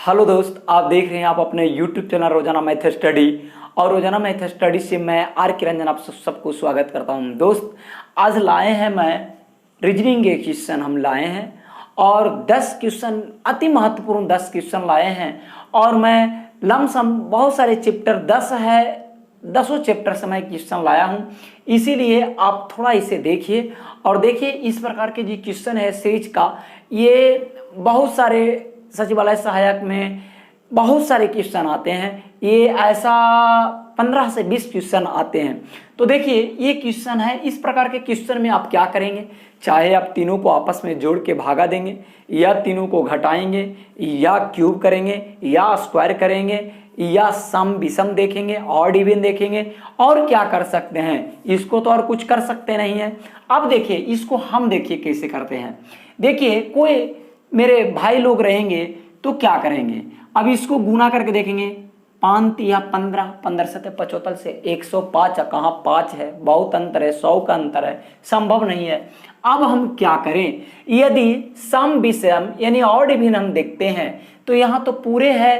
Hello दोस्त, आप देख रहे हैं आप अपने YouTube चैनल रोजाना मैथ स्टडी। और रोजाना मैथ स्टडी से मैं आर के रंजन आप सबको स्वागत करता हूं। दोस्त, आज लाए हैं मैं रीजनिंग के क्वेश्चन हम लाए हैं और 10 क्वेश्चन अति महत्वपूर्ण 10 क्वेश्चन लाए हैं। और मैं लमसम बहुत सारे चैप्टर 10 है, 10 चैप्टर से मैं क्वेश्चन लाया हूं, इसीलिए आप थोड़ा इसे देखिए। और देखिए इस प्रकार के जो क्वेश्चन है सीरीज का, ये बहुत सारे सचिवालय सहायक में बहुत सारे क्वेश्चन आते हैं। ये ऐसा 15 से 20 क्वेश्चन आते हैं। तो देखिए ये क्वेश्चन है, इस प्रकार के क्वेश्चन में आप क्या करेंगे, चाहे आप तीनों को आपस में जोड़ के भागा देंगे, या तीनों को घटाएंगे, या क्यूब करेंगे, या स्क्वायर करेंगे, या सम विषम देखेंगे, ऑड इवन देखेंगे, और क्या कर सकते हैं। इसको तो और कुछ कर सकते नहीं है। अब देखिए इसको हम देखिए कैसे करते हैं। देखिए कोई मेरे भाई लोग रहेंगे तो क्या करेंगे, अब इसको गुना करके देखेंगे। 5 या 15, 15 से 75 से 105, कहाँ 5 है, बहुत अंतर है, 100 का अंतर है, संभव नहीं है। अब हम क्या करें, यदि सम विषम यानी ऑड इवन हम देखते हैं तो यहाँ तो पूरे है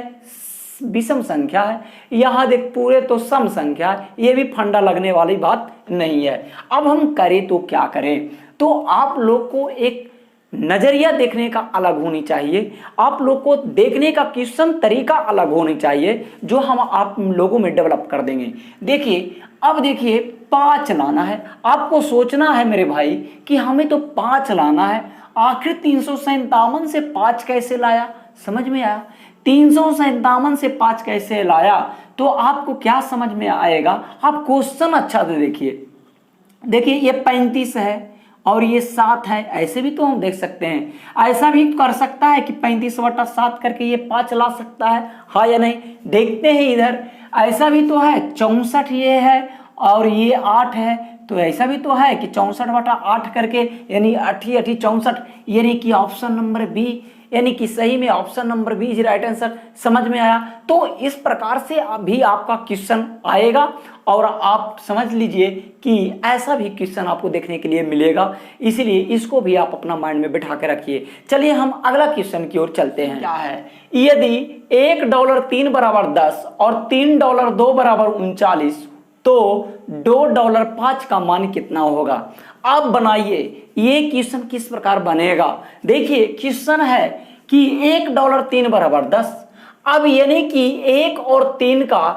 विषम संख्या है, यहाँ देख पूरे तो सम संख्या है, ये भी फंडा लगने वाली बात नहीं है। अब हम करें तो क्या करें, तो आप लोग को एक नजरिया देखने का अलग होनी चाहिए, आप लोग को देखने का क्वेश्चन तरीका अलग होनी चाहिए, जो हम आप लोगों में डेवलप कर देंगे। देखिए अब देखिए 5 लाना है, आपको सोचना है मेरे भाई कि हमें तो 5 लाना है। आखिर 357 से 5 कैसे लाया, समझ में आया? 357 से 5 कैसे लाया तो आपको क्या समझ में आएगा। आप क्वेश्चन अच्छा से देखिए। देखिए ये 35 है और ये 7 है, ऐसे भी तो हम देख सकते हैं। ऐसा भी कर सकता है कि 35/7 करके ये 5 ला सकता है, हाँ या नहीं। देखते हैं इधर, ऐसा भी तो है 64 ये है और ये 8 है, तो ऐसा भी तो है कि 64/8 करके यानी 8 64, यानी कि ऑप्शन नंबर बी, यानी कि सही में option number B is right answer. समझ में आया? तो इस प्रकार से भी आपका क्वेश्चन आएगा और आप समझ लीजिए कि ऐसा भी क्वेश्चन आपको देखने के लिए मिलेगा, इसलिए इसको भी आप अपना माइंड में बिठा के रखिए। चलिए हम अगला क्वेश्चन की ओर चलते हैं। क्या है, यदि $1 3 = 10 और $3 2 = 39 तो $2 5 का मान कितना होगा। आप बनाइए ये क्वेश्चन किस प्रकार बनेगा। देखिए क्वेश्चन है कि $1 3 = 10। अब यानी कि 1 और 3 का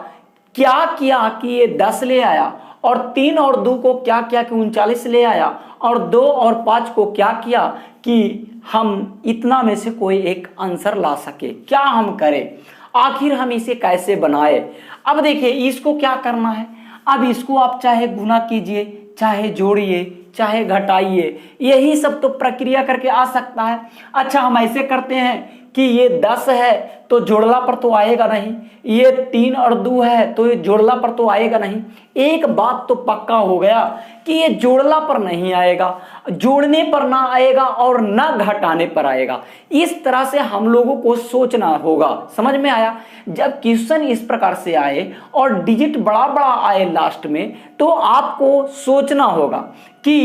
क्या किया कि ये 10 ले आया, और 3 और 2 को क्या किया कि 39 ले आया, और 2 और 5 को क्या किया कि हम इतना में से कोई एक आंसर ला सके। क्या हम करें, आखिर हम इसे कैसे बनाए। अब देखिए इसको क्या करना है, अब इसको आप चाहे गुना कीजिए, चाहे जोड़िए, चाहे घटाइए, यही सब तो प्रक्रिया करके आ सकता है। अच्छा हम ऐसे करते हैं कि ये 10 है तो जोड़ला पर तो आएगा नहीं, ये 3 और 2 है तो ये जोड़ला पर तो आएगा नहीं। एक बात तो पक्का हो गया कि ये जोड़ला पर नहीं आएगा, जोड़ने पर ना आएगा और ना घटाने पर आएगा। इस तरह से हम लोगों को सोचना होगा। समझ में आया? जब क्वेश्चन इस प्रकार से आए और डिजिट बड़ा बड़ा आए लास्ट में, तो आपको सोचना होगा कि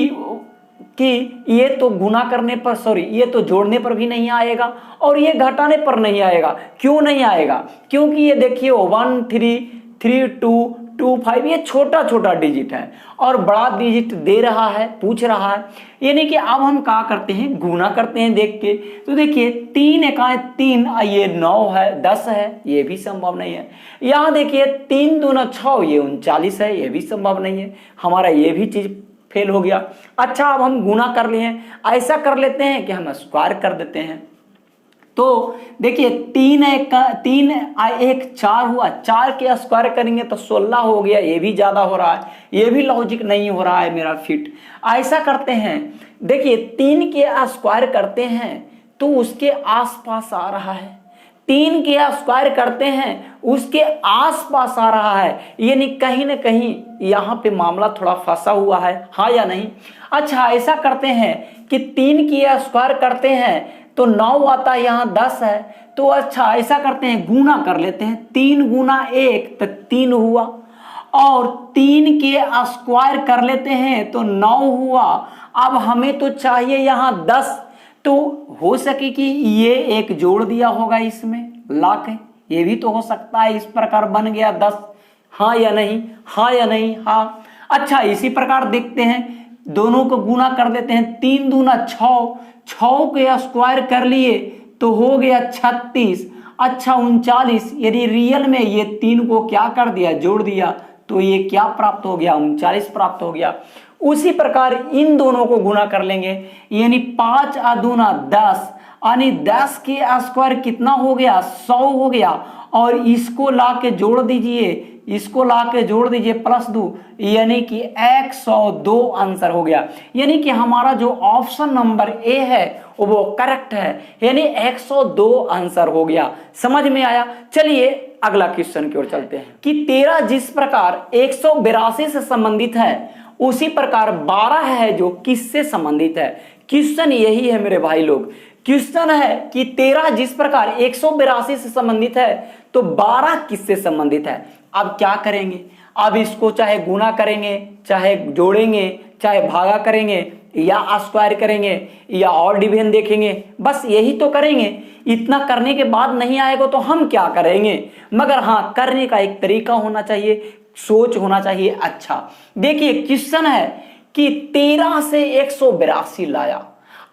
ये तो गुना करने पर, सॉरी ये तो जोड़ने पर भी नहीं आएगा और ये घटाने पर नहीं आएगा। क्यों नहीं आएगा? क्योंकि ये देखिए 1 3 3 2 2 5 ये छोटा छोटा डिजिट है और बड़ा डिजिट दे रहा है, पूछ रहा है। यानी कि अब हम क्या करते हैं, गुना करते हैं देख के। तो देखिए 3 एकाएं 3, ये 9 है, 10 है, ये भी संभव नहीं है। यहाँ देखिए 3 दूना 6, ये 39 है, ये भी संभव नहीं है। हमारा ये भी चीज फेल हो गया। अच्छा अब हम गुना कर लिए हैं, ऐसा कर लेते हैं कि हम स्क्वायर कर देते हैं। तो देखिए 3 1 4 हुआ, 4 के स्क्वायर करेंगे तो 16 हो गया, ये भी ज्यादा हो रहा है, ये भी लॉजिक नहीं हो रहा है मेरा फिट। ऐसा करते हैं, देखिए 3 के स्क्वायर करते हैं तो उसके आसपास आ रहा है, 3 के स्क्वायर करते हैं उसके आसपास आ रहा है, यानी कहीं ना कहीं यहाँ पे मामला थोड़ा फंसा हुआ है, हाँ या नहीं। अच्छा ऐसा करते हैं कि 3 की स्क्वायर करते हैं तो 9 आता है, यहाँ 10 है। तो अच्छा ऐसा करते हैं गुना कर लेते हैं, 3 गुना 1 तो 3 हुआ, और 3 के स्क्वायर कर लेते हैं तो 9 हुआ। अब हमें तो चाहिए यहाँ 10, तो हो सके कि ये एक जोड़ दिया होगा इसमें, लाख है, ये भी तो हो सकता है। इस प्रकार बन गया 10, हाँ या नहीं, हाँ या नहीं, हाँ। अच्छा इसी प्रकार देखते हैं, दोनों को गुना कर देते हैं, 3 दूना 6, 6 के स्क्वायर कर लिए तो हो गया 36। अच्छा 39, यदि रियल में ये 3 को क्या कर दिया, जोड़ दिया, तो ये क्या प्राप्त हो गया, 39 प्राप्त हो गया। उसी प्रकार इन दोनों को गुना कर लेंगे, यानी 5 दूना 10, यानी 10 के स्क्वायर कितना हो गया, 100 हो गया। और इसको ला के जोड़ दीजिए, इसको ला के जोड़ दीजिए +2, यानी कि 102 आंसर हो गया। यानी कि हमारा जो ऑप्शन नंबर ए है वो करेक्ट है, यानी 102 आंसर हो गया। समझ में आया। चलिए अगला क्वेश्चन की ओर चलते हैं कि 13 जिस प्रकार 182 से संबंधित है, उसी प्रकार 12 है जो किससे संबंधित है। क्वेश्चन यही है मेरे भाई लोग। क्वेश्चन है कि 13 जिस प्रकार 182 से संबंधित है तो 12 किससे संबंधित है। अब क्या करेंगे, अब इसको चाहे गुना करेंगे, चाहे जोड़ेंगे, चाहे भागा करेंगे, या स्क्वायर करेंगे, या और डिवीजन देखेंगे, बस यही तो करेंगे। इतना करने के बाद नहीं आएगा तो हम क्या करेंगे, मगर हाँ करने का एक तरीका होना चाहिए, सोच होना चाहिए। अच्छा देखिए क्वेश्चन है कि 13 से 182 लाया।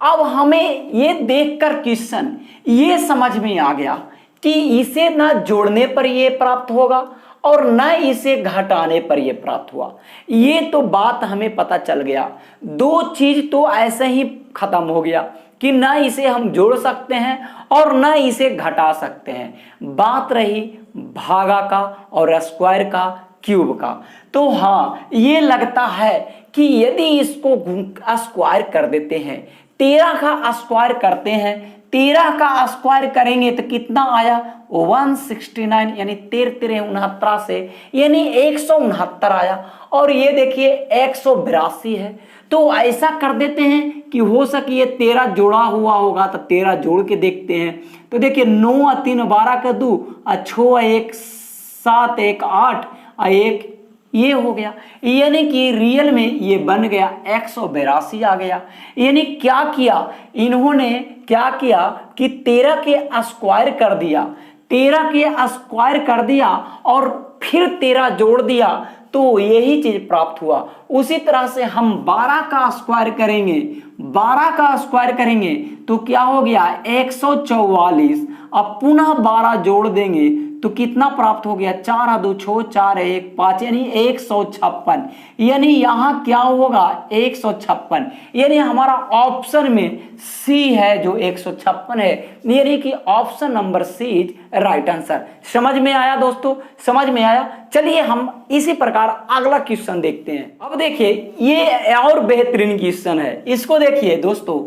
अब हमें ये देखकर क्वेश्चन ये समझ में आ गया कि इसे ना जोड़ने पर ये प्राप्त होगा और न इसे घटाने पर ये प्राप्त हुआ। ये तो बात हमें पता चल गया। दो चीज तो ऐसे ही खत्म हो गया कि न इसे हम जोड़ सकते हैं और न इसे घटा सकते हैं। बात रही भागा का और स्क्वायर का, क्यूब का। तो हाँ ये लगता है कि यदि इसको स्क्वायर कर देते हैं, 13 का स्क्वायर करते हैं, 13 का स्क्वायर करेंगे तो कितना आया 169, यानी 13 से यानी 169 आया। और ये देखिए 182 है। तो ऐसा कर देते हैं कि हो सके ये 13 जोड़ा हुआ होगा, तो 13 जोड़ के देखते हैं। तो देखिए 9 3 12 का 2, 6 1 7 1 8 1, ये हो गया। यानी कि रियल में ये बन गया 182 आ गया। यानी क्या किया इन्होंने, क्या किया कि 13 के स्क्वायर कर दिया, 13 के स्क्वायर कर दिया और फिर 13 जोड़ दिया, तो यही चीज प्राप्त हुआ। उसी तरह से हम 12 का स्क्वायर करेंगे, 12 का स्क्वायर करेंगे तो क्या हो गया 144। अब पुनः 12 जोड़ देंगे तो कितना प्राप्त हो गया 4 2 6 4 1 5, यानी 156। यानी यहाँ क्या होगा 156, यानी हमारा ऑप्शन में सी है जो 156 है, यानी कि option number C is right answer. समझ में आया दोस्तों, समझ में आया। चलिए हम इसी प्रकार अगला क्वेश्चन देखते हैं। अब देखिए ये और बेहतरीन क्वेश्चन है। इसको देखिए दोस्तों,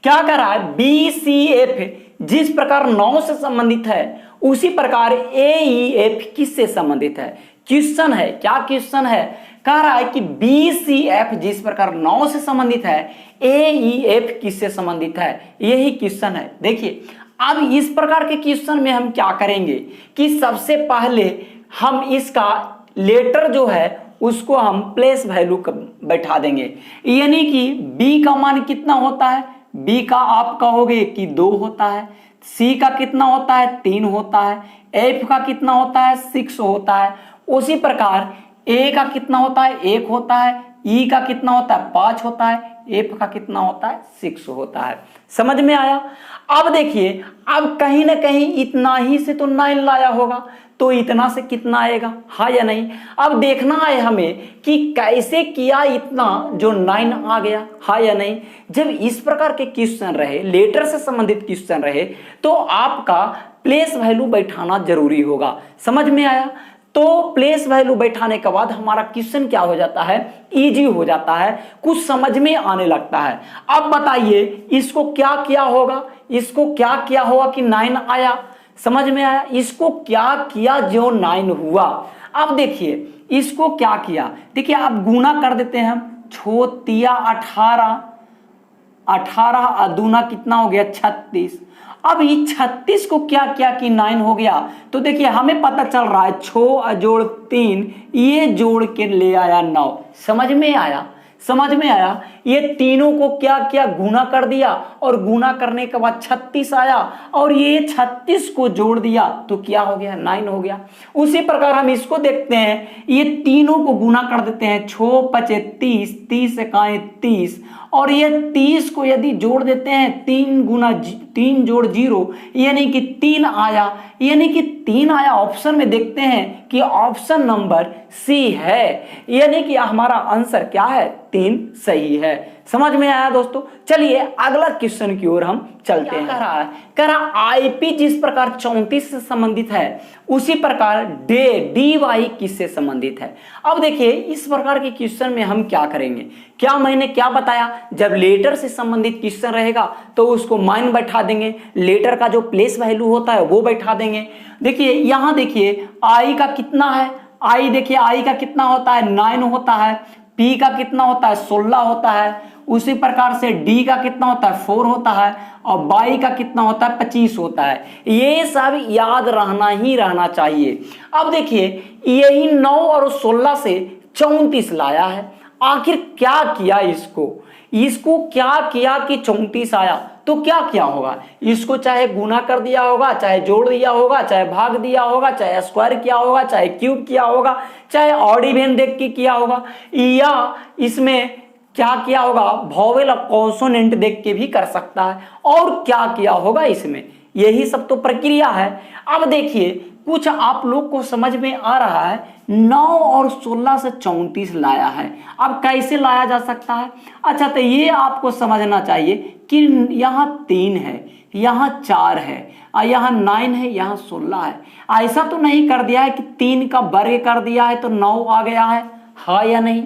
क्या कर रहा है BCF जिस प्रकार 9 से संबंधित है, उसी प्रकार AEF किससे संबंधित है। क्वेश्चन है, क्या क्वेश्चन है, कह रहा है कि BCF जिस प्रकार 9 से संबंधित है, AEF किससे संबंधित है, यही क्वेश्चन है। देखिए अब इस प्रकार के क्वेश्चन में हम क्या करेंगे कि सबसे पहले हम इसका लेटर जो है उसको हम प्लेस वैल्यू बैठा देंगे। यानी कि B का मान कितना होता है, B का आप कहोगे कि 2 होता है, C का कितना होता है 3 होता है, F का कितना होता है 6 होता है। उसी प्रकार A का कितना होता है 1 होता है, E का कितना होता है 5 होता है, F का कितना होता है 6 होता है। समझ में आया। अब देखिए अब कहीं ना कहीं इतना ही से तो 9 लाया होगा, तो इतना से कितना आएगा, हाँ या नहीं। अब देखना है हमें कि कैसे किया इतना जो 9 आ गया, हाँ या नहीं। जब इस प्रकार के क्वेश्चन रहे, लेटर से संबंधित क्वेश्चन रहे, तो आपका प्लेस वैल्यू बैठाना जरूरी होगा। समझ में आया। तो प्लेस वैल्यू बैठाने के बाद हमारा क्वेश्चन क्या हो जाता है, इजी हो जाता है, कुछ समझ में आने लगता है। अब बताइए इसको क्या किया होगा, इसको क्या किया होगा कि 9 आया। समझ में आया। इसको क्या किया जो 9 हुआ। अब देखिए इसको क्या किया, देखिए आप गुना कर देते हैं हम, छोतिया 18, 18 दूना कितना हो गया 36। अब ये 36 को क्या किया कि 9 हो गया। तो देखिए हमें पता चल रहा है 6 जोड़ 3, ये जोड़ के ले आया 9। समझ में आया, समझ में आया। ये तीनों को क्या किया, गुना कर दिया और गुना करने के बाद 36 आया और ये 36 को जोड़ दिया तो क्या हो गया, 9 हो गया। उसी प्रकार हम इसको देखते हैं, ये तीनों को गुना कर देते हैं, 6 5 30, 30 एकाएं 30 और ये 30 को यदि जोड़ देते हैं 3 गुना 3 जोड़ 0 यानी कि 3 आया, यानी कि 3 आया। ऑप्शन में देखते हैं कि ऑप्शन नंबर सी है, यानी कि हमारा आंसर क्या है, 3 सही है। समझ में आया दोस्तों। चलिए अगला क्वेश्चन की ओर हम चलते हैं। कह रहा आईपी जिस प्रकार 34 से संबंधित है उसी प्रकार डी वाई किससे संबंधित है। अब देखिए इस प्रकार के क्वेश्चन में हम क्या करेंगे, क्या मैंने क्या बताया, जब लेटर से संबंधित क्वेश्चन रहेगा तो उसको माइन बैठा देंगे, लेटर का जो प्लेस वैल्यू होता है वो बैठा देंगे। देखिए यहां देखिए आई का कितना है, आई देखिए आई का कितना होता है, 9 होता है। पी का कितना होता है, 16 होता है। उसी प्रकार से डी का कितना होता है, 4 होता है और बाई का कितना होता है, 25 होता है। ये सब याद रहना ही रहना चाहिए। अब देखिए यही 9 और 16 से 34 लाया है, आखिर क्या किया, इसको क्या किया कि 34 आया, तो क्या किया होगा, इसको चाहे गुना कर दिया होगा, चाहे जोड़ दिया होगा, चाहे भाग दिया होगा, चाहे स्क्वायर किया होगा, चाहे क्यूब किया होगा, चाहे ऑड इवन देख के किया होगा, या इसमें क्या किया होगा, वोवेल और कॉन्सोनेंट देख के भी कर सकता है, और क्या किया होगा इसमें, यही सब तो प्रक्रिया है। अब देखिए कुछ आप लोग को समझ में आ रहा है, 9 और 16 से 34 लाया है, अब कैसे लाया जा सकता है। अच्छा तो ये आपको समझना चाहिए कि यहाँ 3 है, यहाँ 4 है और यहाँ 9 है, यहाँ 16 है। ऐसा तो नहीं कर दिया है कि 3 का वर्ग कर दिया है तो 9 आ गया है, हाँ या नहीं।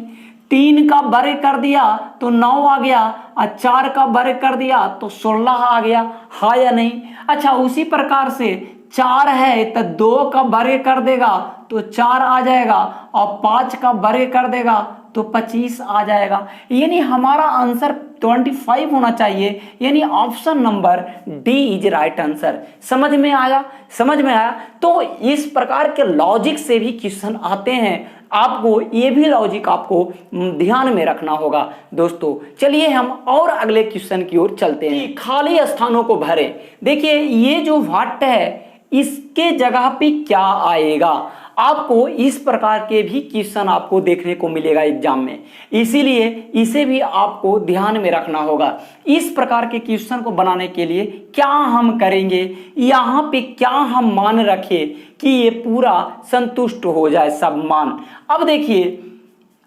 3 का वर्ग कर दिया तो 9 आ गया और 4 का वर्ग कर दिया तो 16 आ गया, हाँ या नहीं। अच्छा उसी प्रकार से 4 है तो 2 का वर्ग कर देगा तो 4 आ जाएगा और 5 का वर्ग कर देगा तो 25 आ जाएगा, यानी हमारा आंसर 25 होना चाहिए, यानी option number D is right answer. समझ में आया, समझ में आया। तो इस प्रकार के लॉजिक से भी क्वेश्चन आते हैं, आपको ये भी लॉजिक आपको ध्यान में रखना होगा दोस्तों। चलिए हम और अगले क्वेश्चन की ओर चलते हैं। खाली स्थानों को भरें। देखिए ये जो व्हाट है इसके जगह पे क्या आएगा, आपको इस प्रकार के भी क्वेश्चन आपको देखने को मिलेगा एग्जाम में, इसीलिए इसे भी आपको ध्यान में रखना होगा। इस प्रकार के क्वेश्चन को बनाने के लिए क्या हम करेंगे, यहाँ पे क्या हम मान रखें कि ये पूरा संतुष्ट हो जाए सब मान। अब देखिए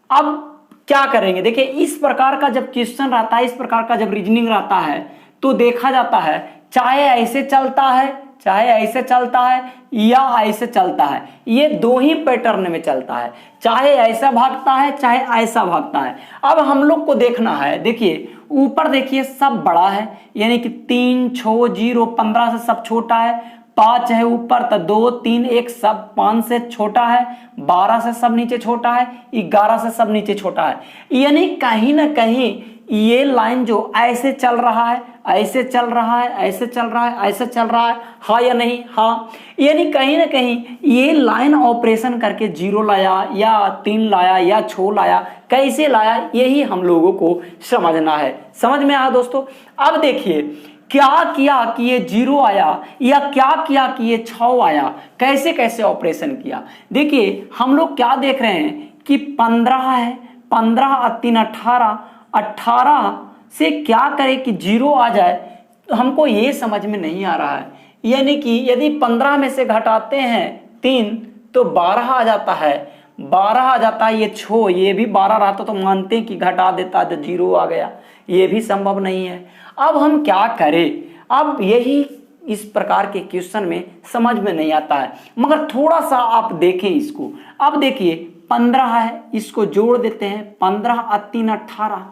अब क्या करेंगे, देखिए इस प्रकार का जब क्वेश्चन रहता है, इस प्रकार का जब रीजनिंग रहता है तो देखा जाता है चाहे ऐसे चलता है, चाहे ऐसे चलता है या ऐसे चलता है, ये दो ही पैटर्न में चलता है, चाहे ऐसा भागता है चाहे ऐसा भागता है। अब हम लोग को देखना है, देखिए ऊपर देखिए सब बड़ा है, यानी कि 3 6 0 15 से सब छोटा है, 5 है ऊपर तो 2 3 1 सब 5 से छोटा है, 12 से सब नीचे छोटा है, 11 से सब नीचे छोटा है। यानी कहीं ना कहीं ये लाइन जो ऐसे चल रहा है, ऐसे चल रहा है, ऐसे चल रहा है, ऐसे चल रहा है, हाँ या नहीं, हाँ। यानी कहीं ना कहीं ये लाइन ऑपरेशन करके 0 लाया या 3 लाया या 6 लाया, कैसे लाया यही हम लोगों को समझना है। समझ में आया दोस्तों। अब देखिए क्या किया कि ये 0 आया या क्या किया कि ये 6 आया, कैसे कैसे ऑपरेशन किया। देखिए हम लोग क्या देख रहे हैं कि 15 है, 15 और 3 18, 18 से क्या करें कि 0 आ जाए, तो हमको ये समझ में नहीं आ रहा है। यानी कि यदि 15 में से घटाते हैं 3 तो 12 आ जाता है, 12 आ जाता है, ये 6, ये भी 12 रहता तो मानते हैं कि घटा देता तो 0 आ गया, ये भी संभव नहीं है। अब हम क्या करें, अब यही इस प्रकार के क्वेश्चन में समझ में नहीं आता है, मगर थोड़ा सा आप देखें इसको। अब देखिए 15 है, इसको जोड़ देते हैं, 15 और 3 18,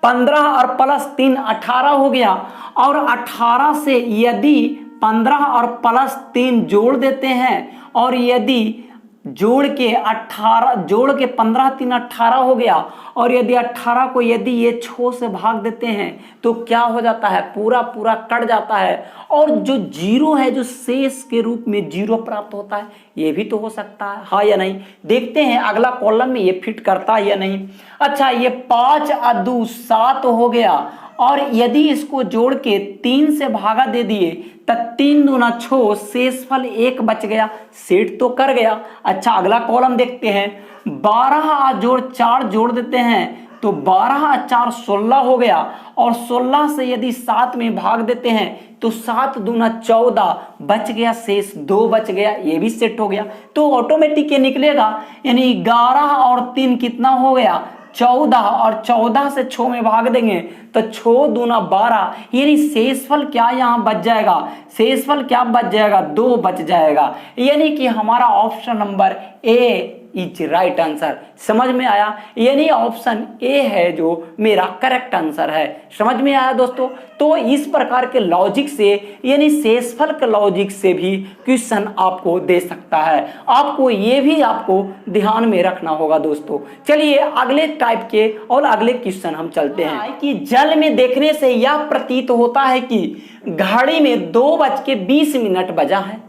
15 और प्लस 3 18 हो गया, और 18 से यदि 15 और प्लस 3 जोड़ देते हैं और यदि जोड़ के 18, जोड़ के 15 3 18 हो गया। और यदि 18 को यदि ये 6 से भाग देते हैं तो क्या हो जाता है, पूरा पूरा कट जाता है। और जो जीरो है, जो शेष के रूप में जीरो प्राप्त होता है, ये भी तो हो सकता है, हाँ या नहीं। देखते हैं अगला कॉलम में ये फिट करता है या नहीं। अच्छा, ये 5 और 2 7 हो गया। और यदि इसको जोड़ के 3 से भागा दे दिए तब 3 दूना 6, शेषफल 1 बच गया, सेट तो कर गया। अच्छा, अगला कॉलम देखते हैं। 12 और जोड़ 4 जोड़ देते हैं तो 12 और 4 16 हो गया। और 16 से यदि 7 में भाग देते हैं तो 7 दूना 14 बच गया, शेष 2 बच गया, ये भी सेट हो गया। तो ऑटोमेटिक ये निकलेगा, यानी 11 और 3 कितना हो गया, 14। और 14 से 6 में भाग देंगे तो 6 दूना 12, यानी शेषफल क्या यहाँ बच जाएगा, शेषफल क्या बच जाएगा, 2 बच जाएगा। यानी कि हमारा option number A is right answer. समझ में आया, यानी ऑप्शन ए है जो मेरा करेक्ट आंसर है। समझ में आया दोस्तों। तो इस प्रकार के लॉजिक से, यानी शेषफल के लॉजिक से भी क्वेश्चन आपको दे सकता है। आपको ये भी आपको ध्यान में रखना होगा दोस्तों। चलिए अगले टाइप के और अगले क्वेश्चन हम चलते हैं। कि जल में देखने से यह प्रतीत होता है कि घड़ी में 2:20 बजा है।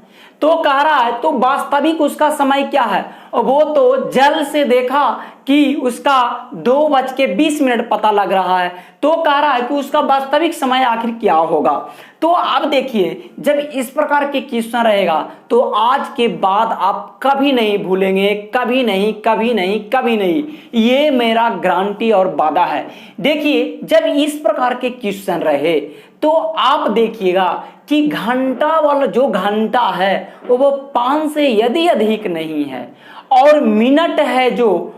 तो कह रहा है तो वास्तविक उसका समय क्या है, और वो तो जल से देखा कि उसका 2:20 पता लग रहा है। तो कह रहा है कि उसका वास्तविक समय आखिर क्या होगा। तो आप देखिए, जब इस प्रकार के क्वेश्चन रहेगा तो आज के बाद आप कभी नहीं भूलेंगे, कभी नहीं, कभी नहीं, कभी नहीं, ये मेरा गारंटी और वादा है। देखिए, जब इस प्रकार के क्वेश्चन रहे तो आप देखिएगा कि घंटा वाला जो घंटा है वो 5 से यदि अधिक नहीं है, और मिनट है जो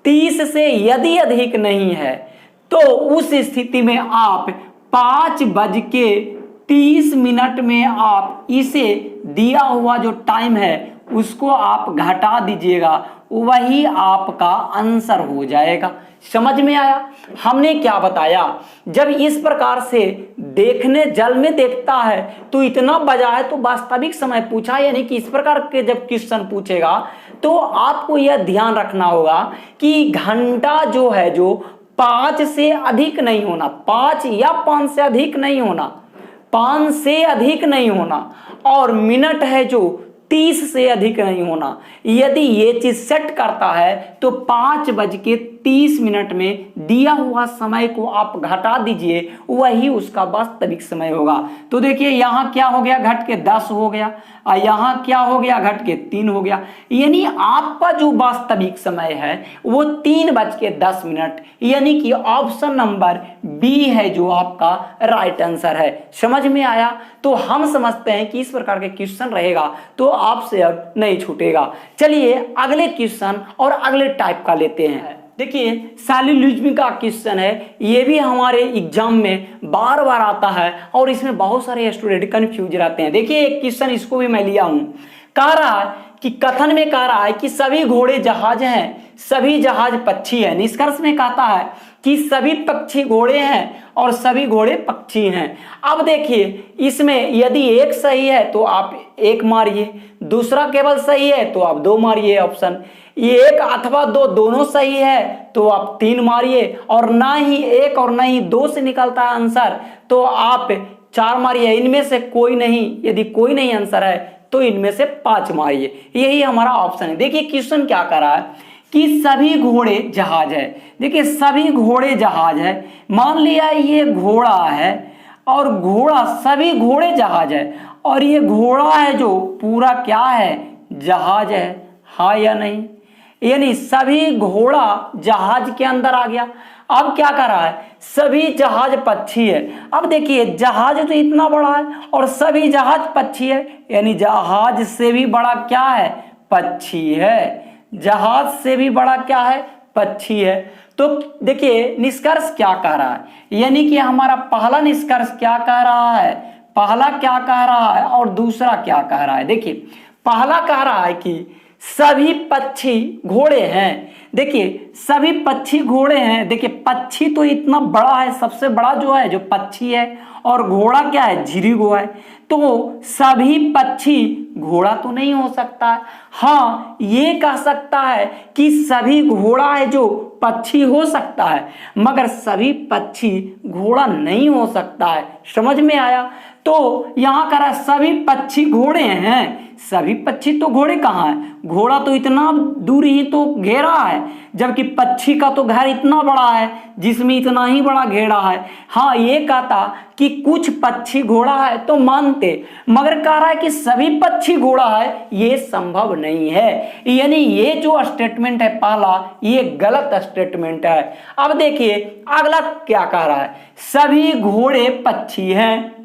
30 से यदि अधिक नहीं है, तो उस स्थिति में आप 5:30 में आप इसे दिया हुआ जो टाइम है उसको आप घटा दीजिएगा, वही आपका आंसर हो जाएगा। समझ में आया हमने क्या बताया। जब इस प्रकार से देखने, जल में देखता है तो इतना बजा है, तो वास्तविक समय पूछा, यानी कि इस प्रकार के जब क्वेश्चन पूछेगा तो आपको यह ध्यान रखना होगा कि घंटा जो है जो 5 से अधिक नहीं होना, 5 या 5 से अधिक नहीं होना, 5 से अधिक नहीं होना, और मिनट है जो 30 से अधिक नहीं होना। यदि ये चीज सेट करता है तो 5:30 में दिया हुआ समय को आप घटा दीजिए, वही उसका वास्तविक समय होगा। तो देखिए यहाँ क्या हो गया, घट के 10 हो गया, और यहाँ क्या हो गया, घट के 3 हो गया। यानी आपका जो वास्तविक समय है वो 3:10, यानी कि ऑप्शन नंबर बी है जो आपका राइट आंसर है। समझ में आया। तो हम समझते हैं कि इस प्रकार के क्वेश्चन रहेगा तो आपसे अब नहीं छूटेगा। चलिए अगले क्वेश्चन और अगले टाइप का लेते हैं। देखिए सैल्यूलिज्म का क्वेश्चन है, ये भी हमारे एग्जाम में बार बार आता है और इसमें बहुत सारे स्टूडेंट कंफ्यूज रहते हैं। देखिए एक क्वेश्चन इसको भी मैं लिया हूं। कह रहा है कि कथन में कह रहा है कि सभी घोड़े जहाज हैं, सभी जहाज पक्षी है। निष्कर्ष में कहता है कि सभी पक्षी घोड़े हैं और सभी घोड़े पक्षी हैं। अब देखिए इसमें यदि एक सही है तो आप 1 मारिए, दूसरा केवल सही है तो आप 2 मारिए। ऑप्शन ये 1 अथवा 2 दोनों सही है तो आप 3 मारिए, और ना ही 1 और ना ही 2 से निकलता है आंसर तो आप 4 मारिए। इनमें से कोई नहीं, यदि कोई नहीं आंसर है तो इनमें से 5 मारिए। यही हमारा ऑप्शन है। देखिए क्वेश्चन क्या कर रहा है कि सभी घोड़े जहाज है। देखिए सभी घोड़े जहाज है, मान लिया ये घोड़ा है और घोड़ा, सभी घोड़े जहाज है, और ये घोड़ा है जो पूरा क्या है, जहाज है, हाँ या नहीं। यानी सभी घोड़ा जहाज के अंदर आ गया। अब क्या कर रहा है, सभी जहाज पक्षी है। अब देखिए जहाज तो इतना बड़ा है और सभी जहाज पक्षी है, यानी जहाज से भी बड़ा क्या है, पक्षी है। जहाज से भी बड़ा क्या है, पक्षी है। तो देखिए निष्कर्ष क्या कह रहा है, यानी कि हमारा पहला निष्कर्ष क्या कह रहा है, पहला क्या कह रहा है और दूसरा क्या कह रहा है। देखिए पहला कह रहा है कि सभी पक्षी घोड़े हैं, देखिए सभी पक्षी घोड़े हैं। देखिए पक्षी तो इतना बड़ा है, सबसे बड़ा जो है जो पक्षी है, और घोड़ा क्या है, झिरिगो है। तो सभी पक्षी घोड़ा तो नहीं हो सकता है। हाँ ये कह सकता है कि सभी घोड़ा है जो पक्षी हो सकता है, मगर सभी पक्षी घोड़ा नहीं हो सकता है। समझ में आया? तो यहां कह रहा है सभी पक्षी घोड़े हैं। सभी पक्षी तो घोड़े कहाँ है, घोड़ा तो इतना दूर ही तो घेरा है, जबकि पक्षी का तो घर इतना बड़ा है जिसमें इतना ही बड़ा घेरा है। हाँ ये कहता कि कुछ पक्षी घोड़ा है तो मानते, मगर कह रहा है कि सभी पक्षी घोड़ा है, ये संभव नहीं है। यानी ये जो स्टेटमेंट है पहला, ये गलत स्टेटमेंट है। अब देखिए अगला क्या कह रहा है, सभी घोड़े पक्षी हैं।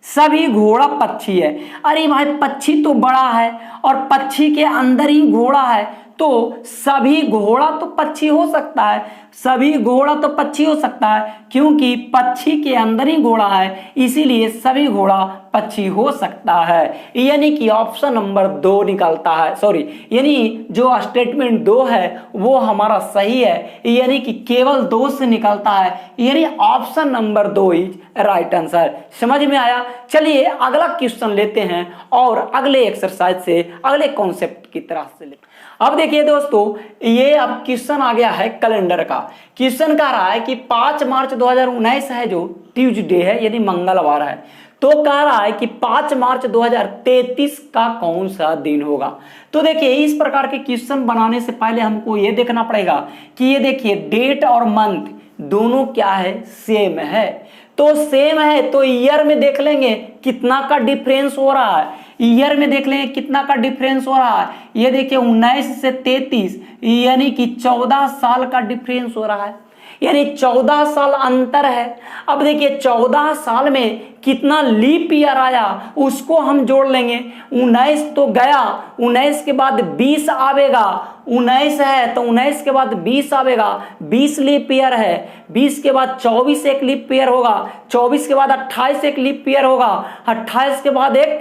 सभी घोड़ा पक्षी है। अरे भाई पक्षी तो बड़ा है और पक्षी के अंदर ही घोड़ा है, तो सभी घोड़ा तो पक्षी हो सकता है। सभी घोड़ा तो पक्षी हो सकता है क्योंकि पक्षी के अंदर ही घोड़ा है, इसीलिए सभी घोड़ा पक्षी हो सकता है। यानी कि ऑप्शन नंबर 2 निकलता है, सॉरी यानी जो स्टेटमेंट 2 है वो हमारा सही है, यानी कि केवल 2 से निकलता है, यानी option number 2 is right answer. समझ में आया? चलिए अगला क्वेश्चन लेते हैं और अगले एक्सरसाइज से, अगले कॉन्सेप्ट की तरफ से लेते हैं। अब देखिए दोस्तों, ये अब क्वेश्चन आ गया है कैलेंडर का। क्वेश्चन कह रहा है कि 5 मार्च 2019 है जो ट्यूसडे है, यानी मंगलवार है, तो कह रहा है कि 5 मार्च 2033 का कौन सा दिन होगा। तो देखिए इस प्रकार के क्वेश्चन बनाने से पहले हमको ये देखना पड़ेगा कि ये देखिए डेट और मंथ दोनों क्या है, सेम है। तो सेम है तो ईयर में देख लेंगे कितना का डिफरेंस हो रहा है, ईयर में देख लेंगे कितना का डिफरेंस हो रहा है। ये देखिए 19 से 33 यानी कि 14 साल का डिफरेंस हो रहा है, यानी 14 साल अंतर है। अब देखिए 14 साल में कितना लीप ईयर आया उसको हम जोड़ लेंगे। 19 तो गया, 19 के बाद 20 आवेगा, 19 है तो 19 के बाद 20 आवेगा, 20 लीप ईयर है, 20 के बाद 24 एक लीप ईयर होगा, 24 के बाद 28 एक लीप ईयर होगा, 28 के बाद एक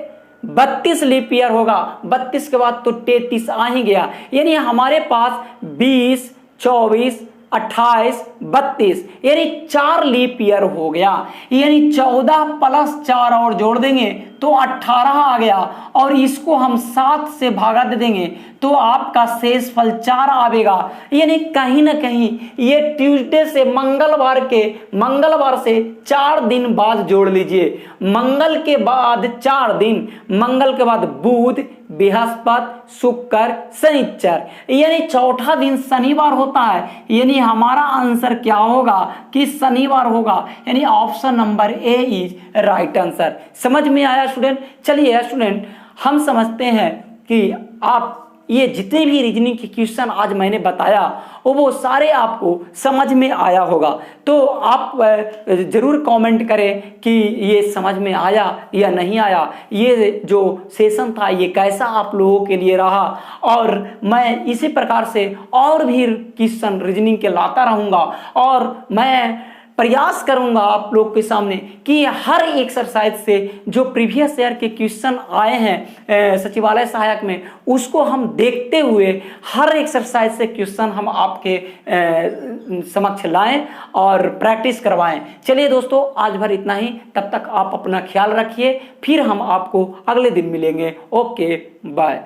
32 लीप ईयर होगा, 32 के बाद तो 33 आ ही गया। यानी हमारे पास 20, 24, 28, 32 यानी 4 लीप ईयर हो गया। यानी 14 प्लस 4 और जोड़ देंगे तो 18 आ गया, और इसको हम 7 से भागा दे देंगे तो आपका शेष फल 4 आवेगा। यानी कहीं ना कहीं ये ट्यूसडे से मंगलवार से 4 दिन बाद जोड़ लीजिए। मंगल के बाद 4 दिन, मंगल के बाद बुध, बृहस्पति, शुक्र, शनिचर, यानी चौथा दिन शनिवार होता है। यानी हमारा आंसर क्या होगा कि शनिवार होगा, यानी option number A is right answer. समझ में आया स्टूडेंट? चलिए स्टूडेंट हम समझते हैं कि आप ये जितने भी रीजनिंग के क्वेश्चन आज मैंने बताया वो सारे आपको समझ में आया होगा। तो आप जरूर कमेंट करें कि ये समझ में आया या नहीं आया, ये जो सेशन था ये कैसा आप लोगों के लिए रहा, और मैं इसी प्रकार से और भी क्वेश्चन रीजनिंग के लाता रहूँगा, और मैं प्रयास करूंगा आप लोग के सामने कि हर एक्सरसाइज से जो प्रीवियस ईयर के क्वेश्चन आए हैं सचिवालय सहायक में, उसको हम देखते हुए हर एक्सरसाइज से क्वेश्चन हम आपके समक्ष लाएं और प्रैक्टिस करवाएं। चलिए दोस्तों आज भर इतना ही, तब तक आप अपना ख्याल रखिए, फिर हम आपको अगले दिन मिलेंगे। Okay bye.